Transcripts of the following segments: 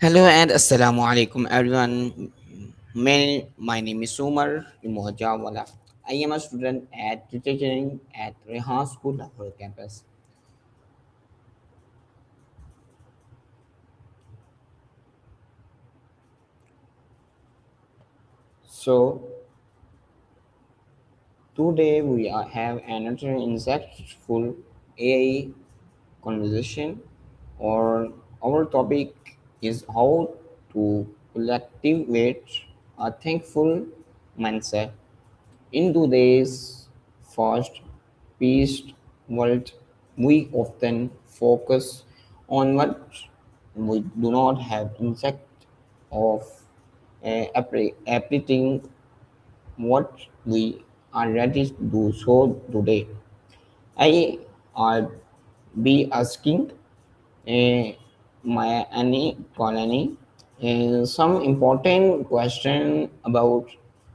Hello and assalamu alaikum everyone. My name is Umar. I am a student at teaching at Rehan School Lahore campus. So today have another insightful AI conversation, or our topic is how to cultivate a thankful mindset. In today's fast-paced world, we often focus on what we do not have instead of appreciating what we are ready to do so today. I will be asking my any colony some important question about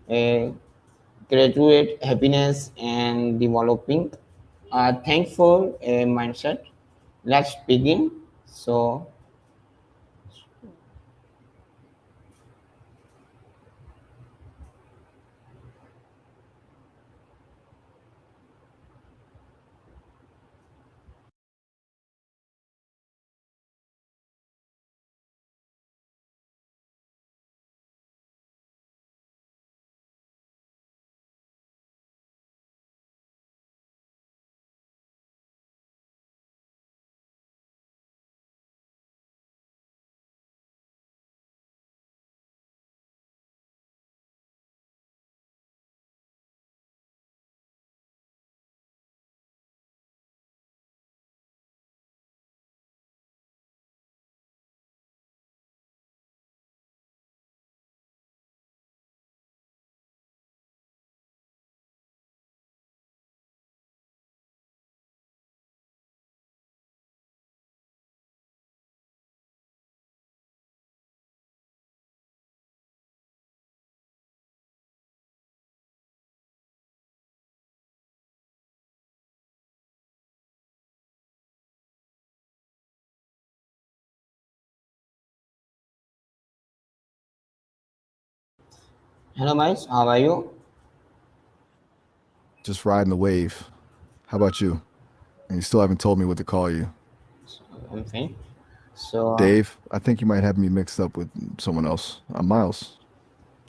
uh, graduate happiness and developing a thankful mindset. Let's begin. So, hello, guys. How are you? Just riding the wave. How about you? And you still haven't told me what to call you. I'm fine. So, Dave, I think you might have me mixed up with someone else. I'm Miles.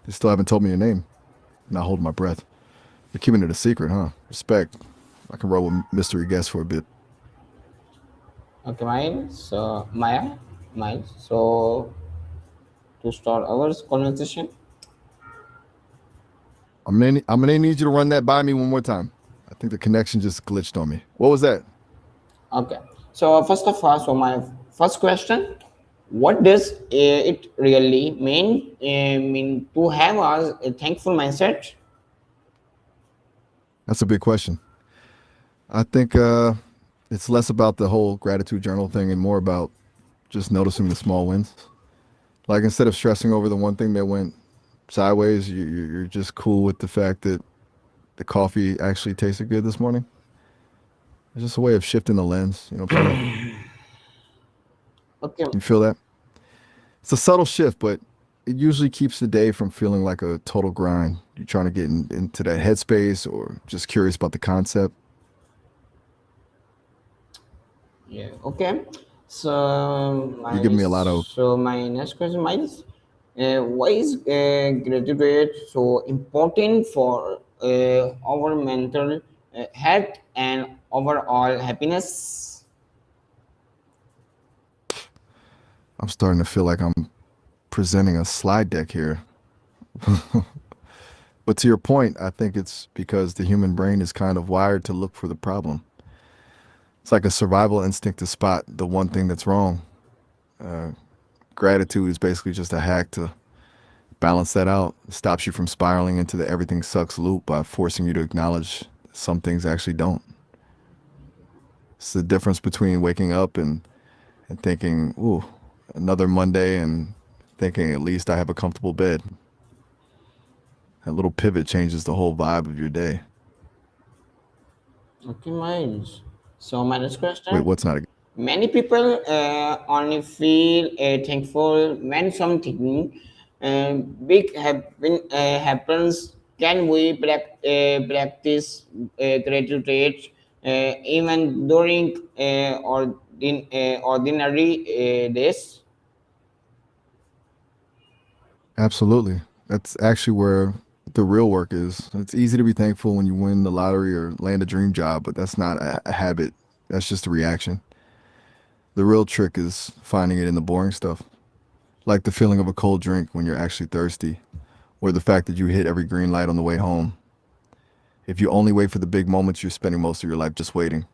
You still haven't told me your name. I'm not holding my breath. You're keeping it a secret, huh? Respect. I can roll with mystery guest for a bit. okay, mine. So, Maya, mine. So, to start our conversation. I'm gonna need you to run that by me one more time. I think the connection just glitched on me. What was that? Okay. So, first of all, so my first question: what does it really mean to have a thankful mindset? That's a big question. I think it's less about the whole gratitude journal thing and more about just noticing the small wins. Like instead of stressing over the one thing that went sideways, you're just cool with the fact that the coffee actually tasted good this morning. It's just a way of shifting the lens. You know what I'm saying? Okay. You feel that? It's a subtle shift, but it usually keeps the day from feeling like a total grind. You're trying to get into that headspace or just curious about the concept. Yeah. Okay. So You're my giving me a lot of. so my next question, Miles, why is graduate so important for our mental health and overall happiness? I'm starting to feel like I'm presenting a slide deck here. But to your point, I think it's because the human brain is kind of wired to look for the problem. It's like a survival instinct to spot the one thing that's wrong. Uh, Gratitude is basically just a hack to balance that out. It stops you from spiraling into the everything sucks loop by forcing you to acknowledge some things actually don't. It's the difference between waking up and thinking, ooh, another Monday, and thinking at least I have a comfortable bed. That little pivot changes the whole vibe of your day. Okay, Miles. So my next Wait, question, what's not a Many people only feel thankful when something big happens. Can we practice gratitude even during ordinary days? Absolutely. That's actually where the real work is. It's easy to be thankful when you win the lottery or land a dream job, but that's not a habit. That's just a reaction. The real trick is finding it in the boring stuff, like the feeling of a cold drink when you're actually thirsty, or the fact that you hit every green light on the way home. If you only wait for the big moments, you're spending most of your life just waiting.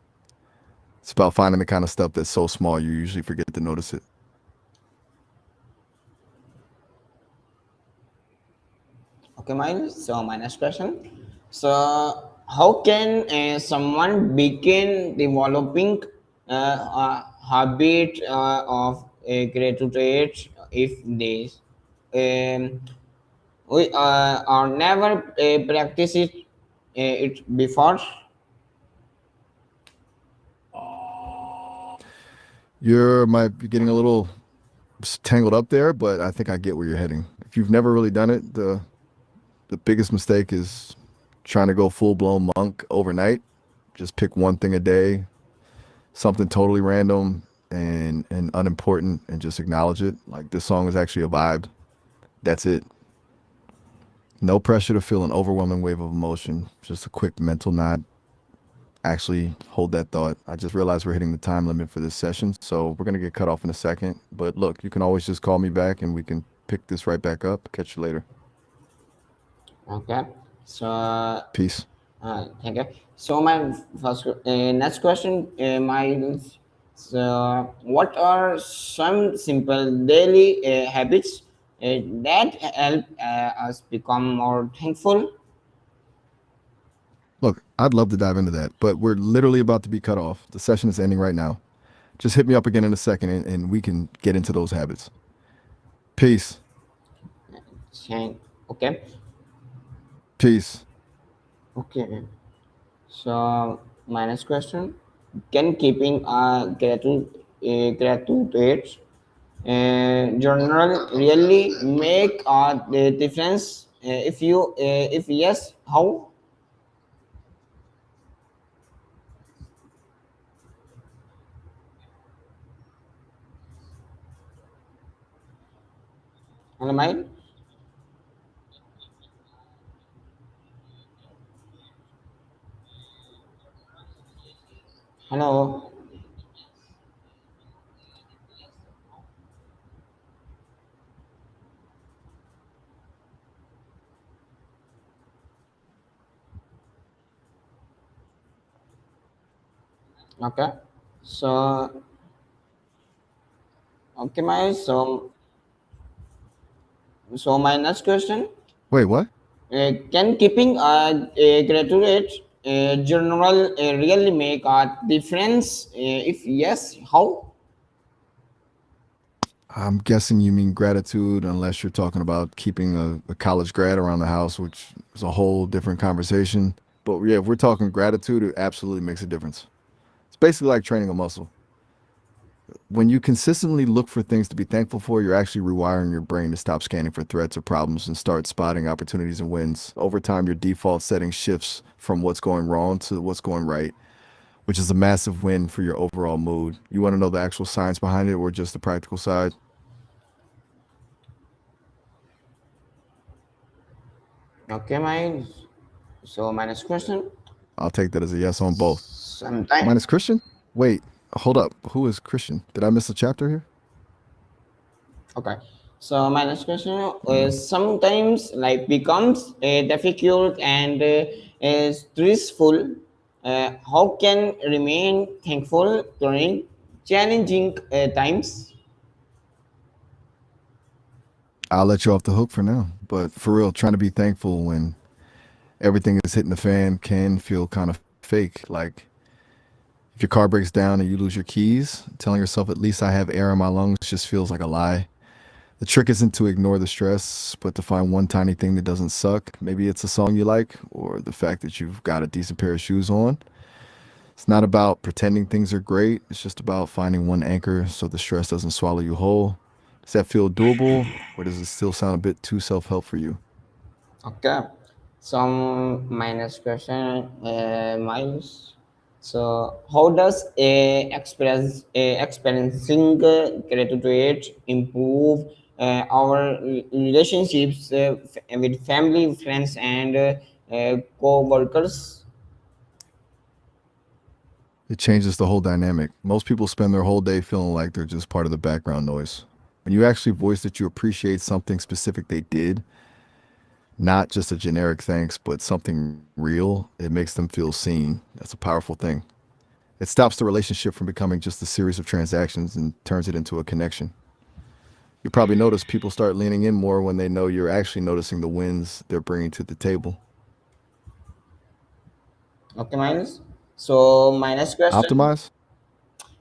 It's about finding the kind of stuff that's so small you usually forget to notice it. Okay, Miles. So my next question. So how can someone begin developing a habit of gratitude if they um, we are never practice it before? Might be getting a little tangled up there, but I think I get where you're heading. If you've never really done it, the biggest mistake is trying to go full blown monk overnight. Just pick one thing a day, something totally random and unimportant, and just acknowledge it. Like this song is actually a vibe. That's it. No pressure to feel an overwhelming wave of emotion. Just a quick mental nod. Actually, hold that thought. I just realized we're hitting the time limit for this session, so we're gonna get cut off in a second. But look, you can always just call me back and we can pick this right back up. Catch you later. Okay. So Peace. thank you. So my next question, Miles. So what are some simple daily habits that help us become more thankful? Look, I'd love to dive into that, but we're literally about to be cut off. The session is ending right now. Just hit me up again in a second and we can get into those habits. Peace. Okay. Peace. Okay. So my next question: can keeping a gratitude journal really make the difference? If yes, how? Hello, mine. Hello. Okay. So okay, my so my next question: Wait, what? can keeping a gratitude journal really make a difference? If yes, how? I'm guessing you mean gratitude, unless you're talking about keeping a college grad around the house, which is a whole different conversation. But yeah, if we're talking gratitude, it absolutely makes a difference. It's basically like training a muscle. When you consistently look for things to be thankful for, you're actually rewiring your brain to stop scanning for threats or problems and start spotting opportunities and wins. Over time, your default setting shifts from what's going wrong to what's going right, which is a massive win for your overall mood. You want to know the actual science behind it or just the practical side? Okay, my so my next question. I'll take that as a yes on both. Sometime. Mine is Christian? Wait, hold up. Who is Christian? Did I miss a chapter here? Okay. So my next question is sometimes life becomes difficult and stressful. How can remain thankful during challenging times? I'll let you off the hook for now. But for real, trying to be thankful when everything is hitting the fan can feel kind of fake. Like if your car breaks down and you lose your keys, telling yourself at least I have air in my lungs just feels like a lie. The trick isn't to ignore the stress, but to find one tiny thing that doesn't suck. Maybe it's a song you like or the fact that you've got a decent pair of shoes on. It's not about pretending things are great. It's just about finding one anchor so the stress doesn't swallow you whole. Does that feel doable, or does it still sound a bit too self help for you? Okay. Some minus question, Miles. So, how does experiencing gratitude improve our relationships with family, friends, and co-workers? It changes the whole dynamic. Most people spend their whole day feeling like they're just part of the background noise. When you actually voice that you appreciate something specific they did, not just a generic thanks, but something real, it makes them feel seen. That's a powerful thing. It stops the relationship from becoming just a series of transactions and turns it into a connection. You probably notice people start leaning in more when they know you're actually noticing the wins they're bringing to the table. Okay, Miles. So, minus question. Optimize?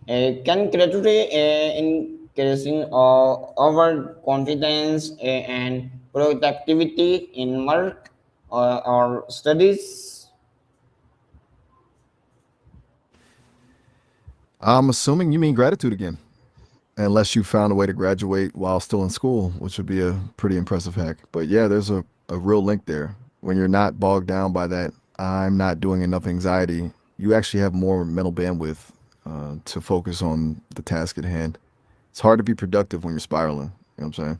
Can gratitude increasing our confidence and productivity in work or studies? I'm assuming you mean gratitude again, unless you found a way to graduate while still in school, which would be a pretty impressive hack. But yeah, there's a real link there. When you're not bogged down by that, I'm not doing enough anxiety, you actually have more mental bandwidth to focus on the task at hand. It's hard to be productive when you're spiraling. You know what I'm saying?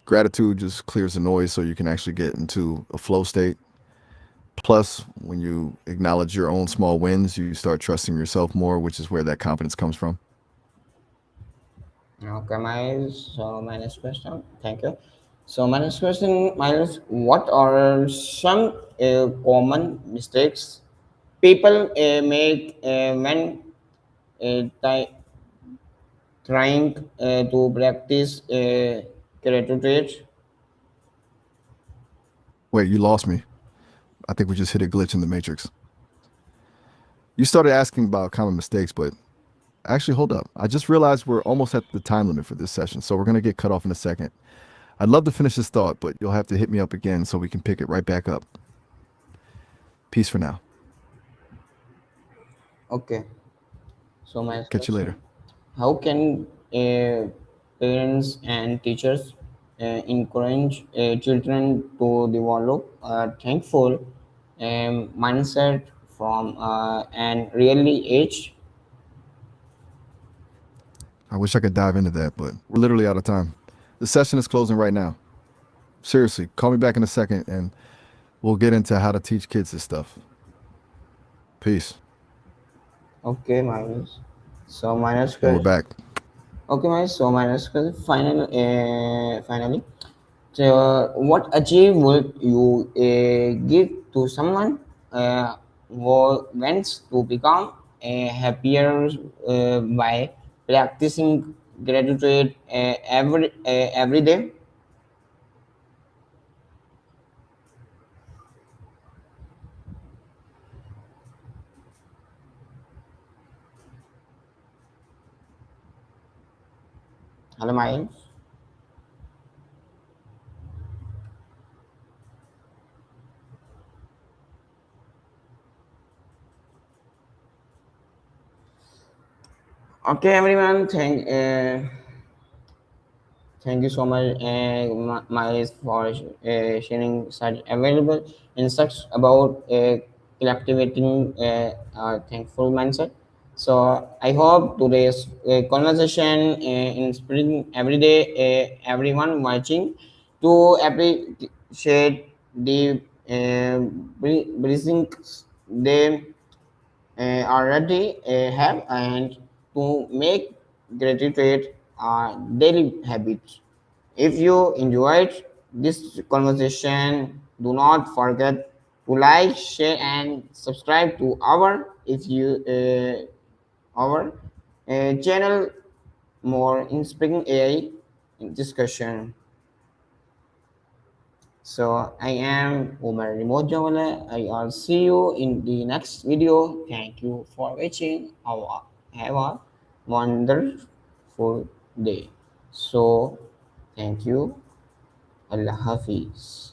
Gratitude just clears the noise so you can actually get into a flow state. Plus, when you acknowledge your own small wins, you start trusting yourself more, which is where that confidence comes from. Okay, Miles. So, my next question. Thank you. So, my next question, Miles, what are some common mistakes people make when uh, trying to practice gratitude? Wait, you lost me. I think we just hit a glitch in the matrix. You started asking about common mistakes, but actually, hold up. I just realized we're almost at the time limit for this session, so we're going to get cut off in a second. I'd love to finish this thought, but you'll have to hit me up again so we can pick it right back up. Peace for now. Okay. So my Catch you later. question: how can parents and teachers encourage children to develop a thankful mindset from an early age? I wish I could dive into that, but we're literally out of time. The session is closing right now. Seriously, call me back in a second and we'll get into how to teach kids this stuff. Peace. Okay, Miles. So my next And we're question. back. Okay, Miles. So my next question. Finally. So, what achieve would you give to someone who wants to become happier by practicing gratitude every day? Hello, Miles. Okay, everyone. Thank you so much, Miles, for sharing such available insights about cultivating thankful mindset. So I hope today's conversation inspiring every day everyone watching to appreciate the blessings they already have and to make gratitude a daily habit. If you enjoyed this conversation, do not forget to like, share, and subscribe to our channel more inspiring AI discussion. So I am Umar Remote Jawala. I'll see you in the next video. Thank you for watching. Have a wonderful day. So thank you. Allah Hafiz.